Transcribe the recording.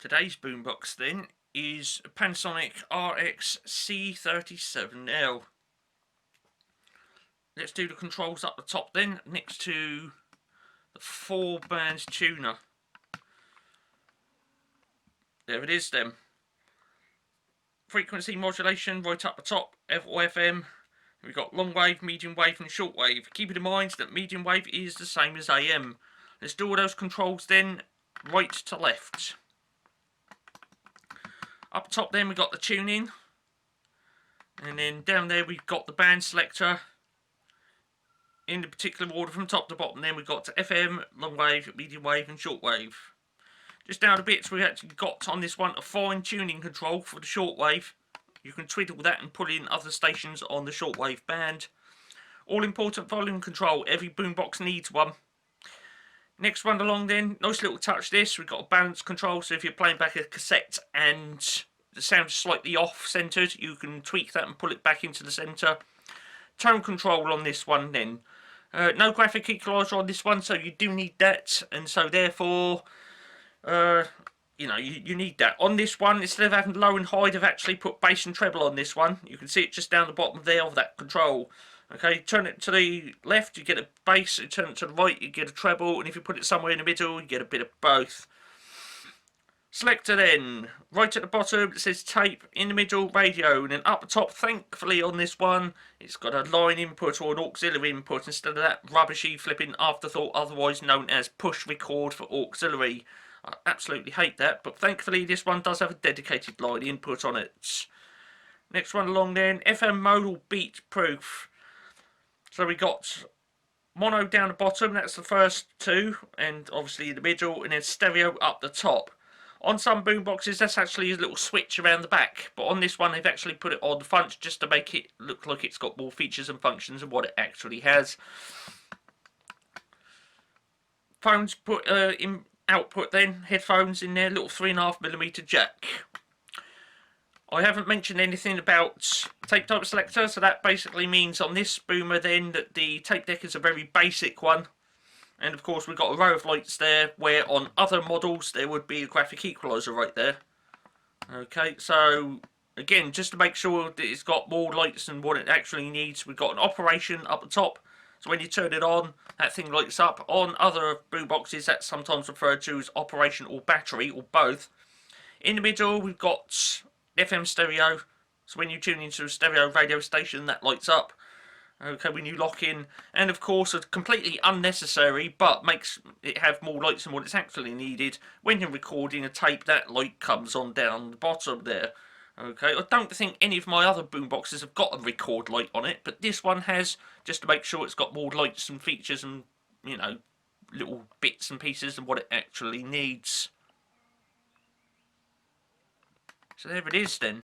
Today's boombox then is a Panasonic RX C37L. Let's do the controls up the top then, next to the 4-band tuner. There it is then. Frequency modulation right up the top, FM. We've got long wave, medium wave and short wave. Keeping in mind that medium wave is the same as AM. Let's do all those controls then, right to left. Up top then we've got the tuning. And then down there we've got the band selector. In the particular order from top to bottom then we've got to FM, long wave, medium wave and short wave. Just down the bits we actually got on this one a fine tuning control for the short wave. You can twiddle that and put in other stations on the shortwave band. All important volume control, every boombox needs one. Next one along then, nice little touch this, we've got a balance control, so if you're playing back a cassette and the sound is slightly off centred, you can tweak that and pull it back into the centre. Tone control on this one then. No graphic equaliser on this one, so you do need that, and so therefore you know, you need that. On this one, instead of having low and high, they've actually put bass and treble on this one. You can see it just down the bottom there of that control. Okay, turn it to the left, you get a bass. You turn it to the right, you get a treble. And if you put it somewhere in the middle, you get a bit of both. Selector then. Right at the bottom, it says tape. In the middle, radio. And then up the top, thankfully on this one, it's got a line input or an auxiliary input instead of that rubbishy flipping afterthought, otherwise known as push record for auxiliary. I absolutely hate that, but thankfully this one does have a dedicated line input on it. Next one along then, FM modal beat proof. So we got mono down the bottom, that's the first two, and obviously in the middle, and then stereo up the top. On some boomboxes that's actually a little switch around the back, but on this one they've actually put it on the front just to make it look like it's got more features and functions than what it actually has. Phones put in output then, headphones in there, little 3.5mm jack. I haven't mentioned anything about tape type selector, so that basically means on this boomer then that the tape deck is a very basic one. And of course we've got a row of lights there, where on other models there would be a graphic equaliser right there. Okay, so again, just to make sure that it's got more lights than what it actually needs, we've got an operation up the top. So when you turn it on, that thing lights up. On other boomboxes, that's sometimes referred to as operation or battery, or both. In the middle, we've got FM stereo. So when you tune into a stereo radio station, that lights up. Okay, when you lock in. And of course, a completely unnecessary, but makes it have more lights than what it's actually needed. When you're recording a tape, that light comes on down the bottom there. Okay, I don't think any of my other boomboxes have got a record light on it, but this one has, just to make sure it's got more lights and features and, you know, little bits and pieces than what it actually needs. So there it is then.